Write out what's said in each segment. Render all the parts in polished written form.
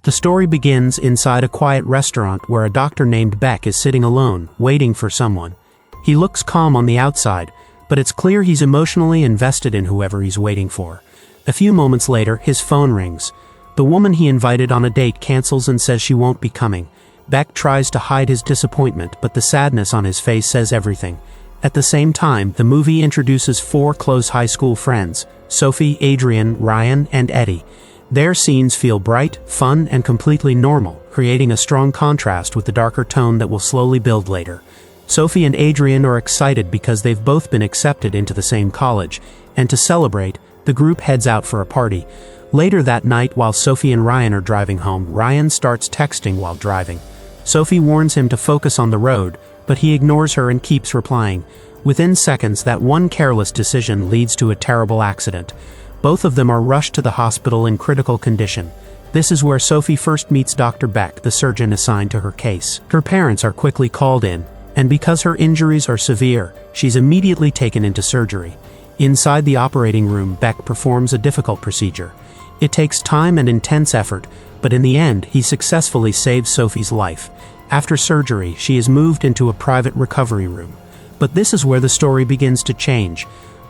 The story begins inside a quiet restaurant where a doctor named Beck is sitting alone, waiting for someone. He looks calm on the outside, but it's clear he's emotionally invested in whoever he's waiting for. A few moments later, his phone rings. The woman he invited on a date cancels and says she won't be coming. Beck tries to hide his disappointment, but the sadness on his face says everything. At the same time, the movie introduces 4 close high school friends: Sophie, Adrian, Ryan, and Eddie. Their scenes feel bright, fun, and completely normal, creating a strong contrast with the darker tone that will slowly build later. Sophie and Adrian are excited because they've both been accepted into the same college, and to celebrate, the group heads out for a party. Later that night, while Sophie and Ryan are driving home, Ryan starts texting while driving. Sophie warns him to focus on the road, but he ignores her and keeps replying. Within seconds, that one careless decision leads to a terrible accident. Both of them are rushed to the hospital in critical condition. This is where Sophie first meets Dr. Beck, the surgeon assigned to her case. Her parents are quickly called in, and because her injuries are severe, she's immediately taken into surgery. Inside the operating room, Beck performs a difficult procedure. It takes time and intense effort, but in the end, he successfully saves Sophie's life. After surgery, she is moved into a private recovery room. But this is where the story begins to change.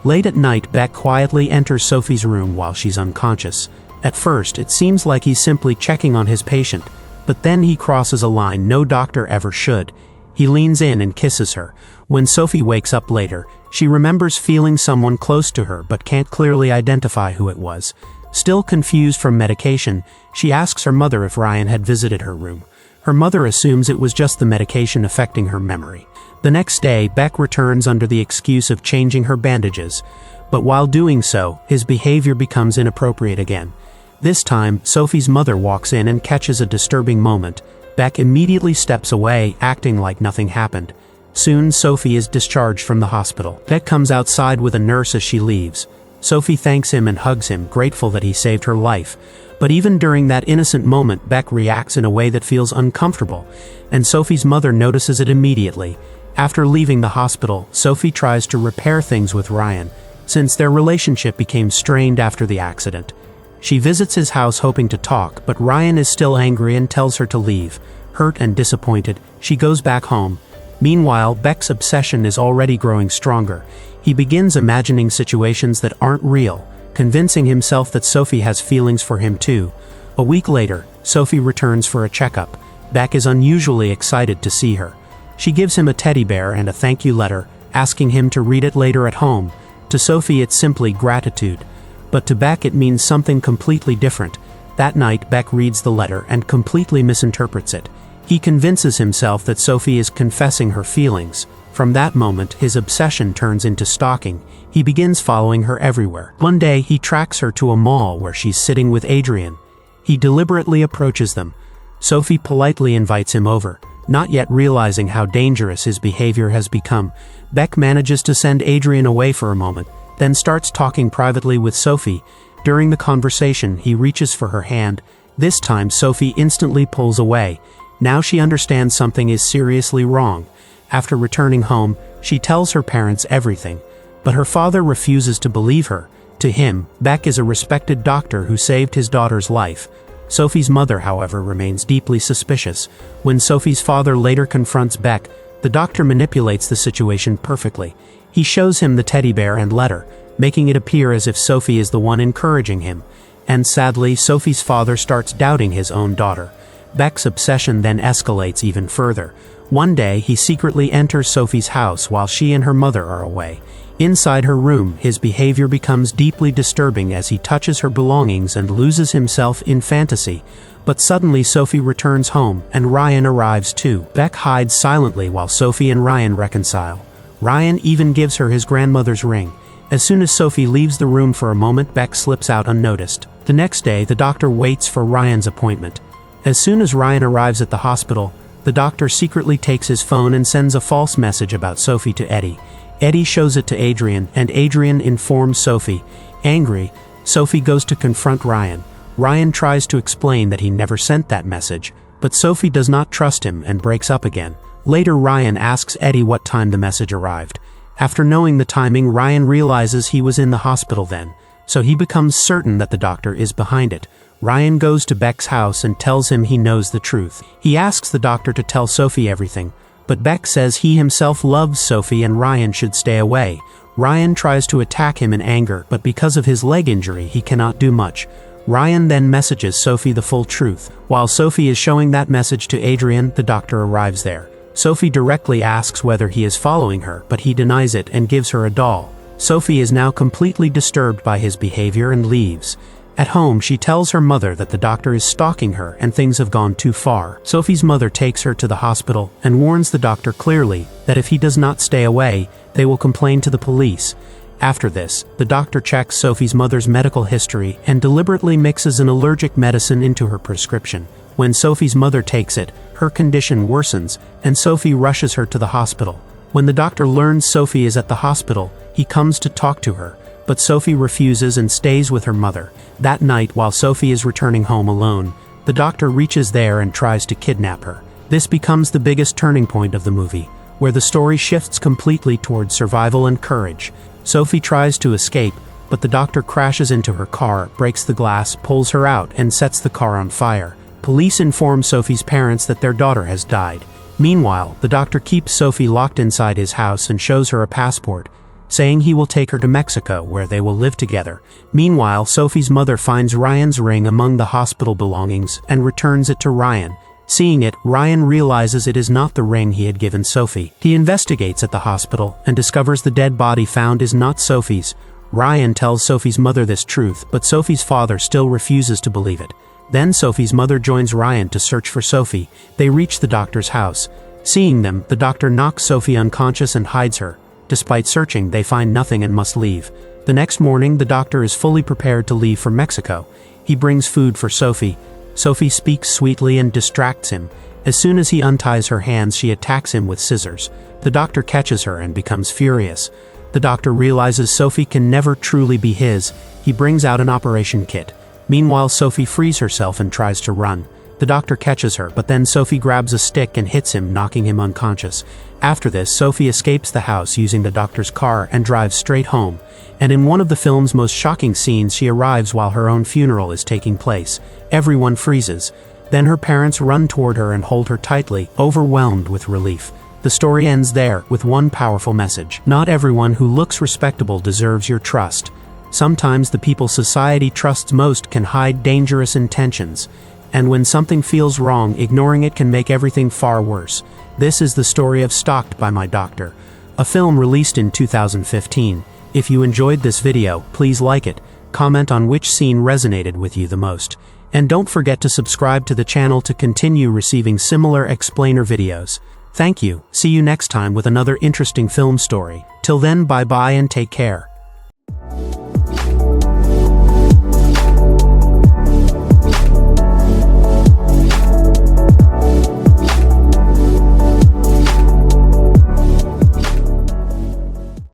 Late at night, Beck quietly enters Sophie's room while she's unconscious. At first, it seems like he's simply checking on his patient, but then he crosses a line no doctor ever should. He leans in and kisses her. When Sophie wakes up later, she remembers feeling someone close to her but can't clearly identify who it was. Still confused from medication, she asks her mother if Ryan had visited her room. Her mother assumes it was just the medication affecting her memory. The next day, Beck returns under the excuse of changing her bandages, but while doing so, his behavior becomes inappropriate again. This time, Sophie's mother walks in and catches a disturbing moment. Beck immediately steps away, acting like nothing happened. Soon, Sophie is discharged from the hospital. Beck comes outside with a nurse as she leaves. Sophie thanks him and hugs him, grateful that he saved her life. But even during that innocent moment, Beck reacts in a way that feels uncomfortable, and Sophie's mother notices it immediately. After leaving the hospital, Sophie tries to repair things with Ryan, since their relationship became strained after the accident. She visits his house hoping to talk, but Ryan is still angry and tells her to leave. Hurt and disappointed, she goes back home. Meanwhile, Beck's obsession is already growing stronger. He begins imagining situations that aren't real, convincing himself that Sophie has feelings for him too. A week later, Sophie returns for a checkup. Beck is unusually excited to see her. She gives him a teddy bear and a thank you letter, asking him to read it later at home. To Sophie, it's simply gratitude. But to Beck, it means something completely different. That night, Beck reads the letter and completely misinterprets it. He convinces himself that Sophie is confessing her feelings. From that moment, his obsession turns into stalking. He begins following her everywhere. One day, he tracks her to a mall where she's sitting with Adrian. He deliberately approaches them. Sophie politely invites him over. Not yet realizing how dangerous his behavior has become, Beck manages to send Adrian away for a moment, then starts talking privately with Sophie. During the conversation, he reaches for her hand. This time, Sophie instantly pulls away. Now she understands something is seriously wrong. After returning home, she tells her parents everything, but her father refuses to believe her. To him, Beck is a respected doctor who saved his daughter's life. Sophie's mother, however, remains deeply suspicious. When Sophie's father later confronts Beck, the doctor manipulates the situation perfectly. He shows him the teddy bear and letter, making it appear as if Sophie is the one encouraging him. And sadly, Sophie's father starts doubting his own daughter. Beck's obsession then escalates even further. One day, he secretly enters Sophie's house while she and her mother are away. Inside her room, his behavior becomes deeply disturbing as he touches her belongings and loses himself in fantasy. But suddenly Sophie returns home, and Ryan arrives too. Beck hides silently while Sophie and Ryan reconcile. Ryan even gives her his grandmother's ring. As soon as Sophie leaves the room for a moment, Beck slips out unnoticed. The next day, the doctor waits for Ryan's appointment. As soon as Ryan arrives at the hospital, the doctor secretly takes his phone and sends a false message about Sophie to Eddie. Eddie shows it to Adrian, and Adrian informs Sophie. Angry, Sophie goes to confront Ryan. Ryan tries to explain that he never sent that message, but Sophie does not trust him and breaks up again. Later, Ryan asks Eddie what time the message arrived. After knowing the timing, Ryan realizes he was in the hospital then, so he becomes certain that the doctor is behind it. Ryan goes to Beck's house and tells him he knows the truth. He asks the doctor to tell Sophie everything, but Beck says he himself loves Sophie and Ryan should stay away. Ryan tries to attack him in anger, but because of his leg injury he cannot do much. Ryan then messages Sophie the full truth. While Sophie is showing that message to Adrian, the doctor arrives there. Sophie directly asks whether he is following her, but he denies it and gives her a doll. Sophie is now completely disturbed by his behavior and leaves. At home, she tells her mother that the doctor is stalking her and things have gone too far. Sophie's mother takes her to the hospital and warns the doctor clearly that if he does not stay away, they will complain to the police. After this, the doctor checks Sophie's mother's medical history and deliberately mixes an allergic medicine into her prescription. When Sophie's mother takes it, her condition worsens and Sophie rushes her to the hospital. When the doctor learns Sophie is at the hospital, he comes to talk to her, but Sophie refuses and stays with her mother. That night, while Sophie is returning home alone, the doctor reaches there and tries to kidnap her. This becomes the biggest turning point of the movie, where the story shifts completely towards survival and courage. Sophie tries to escape, but the doctor crashes into her car, breaks the glass, pulls her out, and sets the car on fire. Police inform Sophie's parents that their daughter has died. Meanwhile, the doctor keeps Sophie locked inside his house and shows her a passport, saying he will take her to Mexico where they will live together. Meanwhile, Sophie's mother finds Ryan's ring among the hospital belongings and returns it to Ryan. Seeing it, Ryan realizes it is not the ring he had given Sophie. He investigates at the hospital and discovers the dead body found is not Sophie's. Ryan tells Sophie's mother this truth, but Sophie's father still refuses to believe it. Then Sophie's mother joins Ryan to search for Sophie. They reach the doctor's house. Seeing them, the doctor knocks Sophie unconscious and hides her. Despite searching, they find nothing and must leave. The next morning, the doctor is fully prepared to leave for Mexico. He brings food for Sophie. Sophie speaks sweetly and distracts him. As soon as he unties her hands, she attacks him with scissors. The doctor catches her and becomes furious. The doctor realizes Sophie can never truly be his. He brings out an operation kit. Meanwhile, Sophie frees herself and tries to run. The doctor catches her, but then Sophie grabs a stick and hits him, knocking him unconscious. After this, Sophie escapes the house using the doctor's car and drives straight home. And in one of the film's most shocking scenes, she arrives while her own funeral is taking place. Everyone freezes. Then her parents run toward her and hold her tightly, overwhelmed with relief. The story ends there, with one powerful message. Not everyone who looks respectable deserves your trust. Sometimes the people society trusts most can hide dangerous intentions. And when something feels wrong, ignoring it can make everything far worse. This is the story of Stalked by My Doctor, a film released in 2015. If you enjoyed this video, please like it, comment on which scene resonated with you the most, and don't forget to subscribe to the channel to continue receiving similar explainer videos. Thank you, see you next time with another interesting film story. Till then, bye bye and take care.